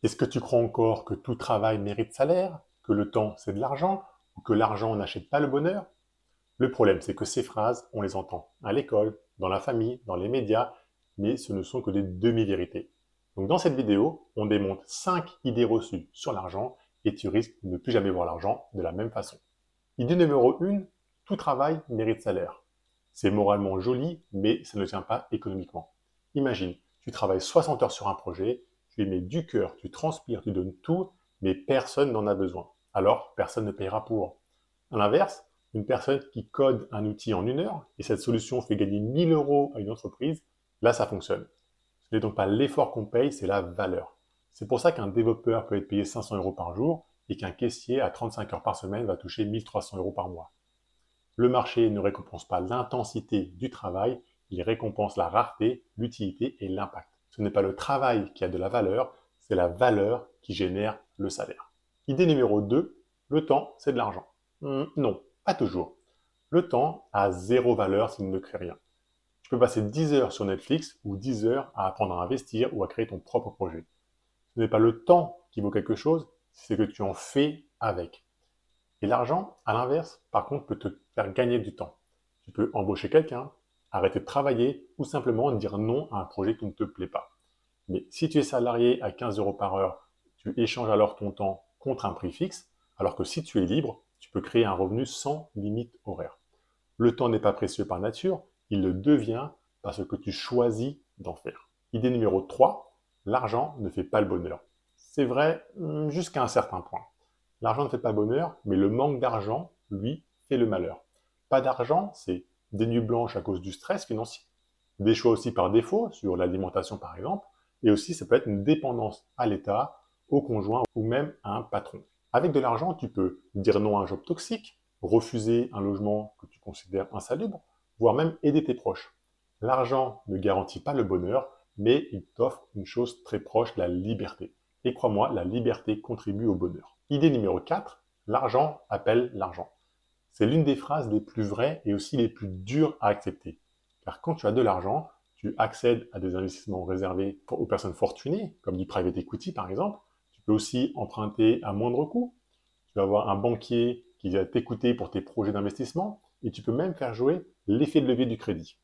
Est-ce que tu crois encore que tout travail mérite salaire, que le temps c'est de l'argent, ou que l'argent n'achète pas le bonheur? Le problème, c'est que ces phrases, on les entend à l'école, dans la famille, dans les médias, mais ce ne sont que des demi-vérités. Donc dans cette vidéo, on démonte 5 idées reçues sur l'argent et tu risques de ne plus jamais voir l'argent de la même façon. Idée numéro 1, tout travail mérite salaire. C'est moralement joli, mais ça ne tient pas économiquement. Imagine, tu travailles 60 heures sur un projet, tu y mets du cœur, tu transpires, tu donnes tout, mais personne n'en a besoin. Alors, personne ne payera pour. À l'inverse, une personne qui code un outil en 1 heure et cette solution fait gagner 1000 euros à une entreprise, là ça fonctionne. Ce n'est donc pas l'effort qu'on paye, c'est la valeur. C'est pour ça qu'un développeur peut être payé 500 euros par jour et qu'un caissier à 35 heures par semaine va toucher 1300 euros par mois. Le marché ne récompense pas l'intensité du travail, il récompense la rareté, l'utilité et l'impact. Ce n'est pas le travail qui a de la valeur, c'est la valeur qui génère le salaire. Idée numéro 2, le temps, c'est de l'argent. Non, pas toujours. Le temps a zéro valeur s'il ne crée rien. Tu peux passer 10 heures sur Netflix ou 10 heures à apprendre à investir ou à créer ton propre projet. Ce n'est pas le temps qui vaut quelque chose, c'est ce que tu en fais avec. Et l'argent, à l'inverse, par contre, peut te faire gagner du temps. Tu peux embaucher quelqu'un, arrêter de travailler ou simplement dire non à un projet qui ne te plaît pas. Mais si tu es salarié à 15 euros par heure, tu échanges alors ton temps contre un prix fixe, alors que si tu es libre, tu peux créer un revenu sans limite horaire. Le temps n'est pas précieux par nature, il le devient parce que tu choisis d'en faire. Idée numéro 3, l'argent ne fait pas le bonheur. C'est vrai jusqu'à un certain point. L'argent ne fait pas le bonheur, mais le manque d'argent, lui, fait le malheur. Pas d'argent, c'est des nuits blanches à cause du stress financier, des choix aussi par défaut, sur l'alimentation par exemple, et aussi ça peut être une dépendance à l'État, au conjoint ou même à un patron. Avec de l'argent, tu peux dire non à un job toxique, refuser un logement que tu considères insalubre, voire même aider tes proches. L'argent ne garantit pas le bonheur, mais il t'offre une chose très proche, la liberté. Et crois-moi, la liberté contribue au bonheur. Idée numéro 4, l'argent appelle l'argent. C'est l'une des phrases les plus vraies et aussi les plus dures à accepter. Car quand tu as de l'argent, tu accèdes à des investissements réservés aux personnes fortunées, comme du private equity par exemple. Tu peux aussi emprunter à moindre coût. Tu vas avoir un banquier qui va t'écouter pour tes projets d'investissement et tu peux même faire jouer l'effet de levier du crédit.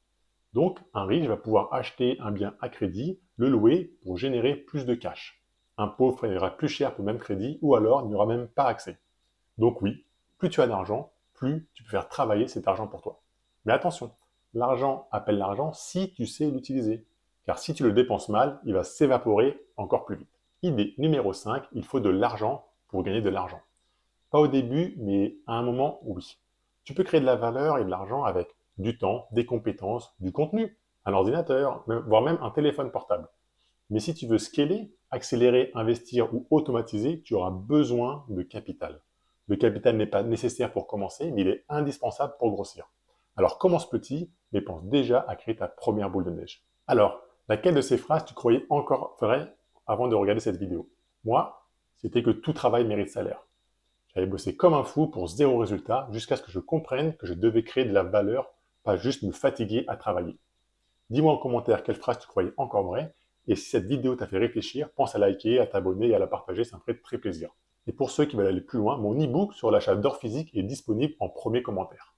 Donc, un riche va pouvoir acheter un bien à crédit, le louer pour générer plus de cash. Un pauvre paiera plus cher pour le même crédit ou alors il n'y aura même pas accès. Donc oui, plus tu as d'argent, plus tu peux faire travailler cet argent pour toi. Mais attention, l'argent appelle l'argent si tu sais l'utiliser. Car si tu le dépenses mal, il va s'évaporer encore plus vite. Idée numéro 5, il faut de l'argent pour gagner de l'argent. Pas au début, mais à un moment, oui. Tu peux créer de la valeur et de l'argent avec du temps, des compétences, du contenu, un ordinateur, voire même un téléphone portable. Mais si tu veux scaler, accélérer, investir ou automatiser, tu auras besoin de capital. Le capital n'est pas nécessaire pour commencer, mais il est indispensable pour grossir. Alors commence petit, mais pense déjà à créer ta première boule de neige. Alors, laquelle de ces phrases tu croyais encore vraie avant de regarder cette vidéo? Moi, c'était que tout travail mérite salaire. J'avais bossé comme un fou pour zéro résultat jusqu'à ce que je comprenne que je devais créer de la valeur, pas juste me fatiguer à travailler. Dis-moi en commentaire quelle phrase tu croyais encore vraie, et si cette vidéo t'a fait réfléchir, pense à liker, à t'abonner et à la partager, ça me ferait très plaisir. Et pour ceux qui veulent aller plus loin, mon e-book sur l'achat d'or physique est disponible en premier commentaire.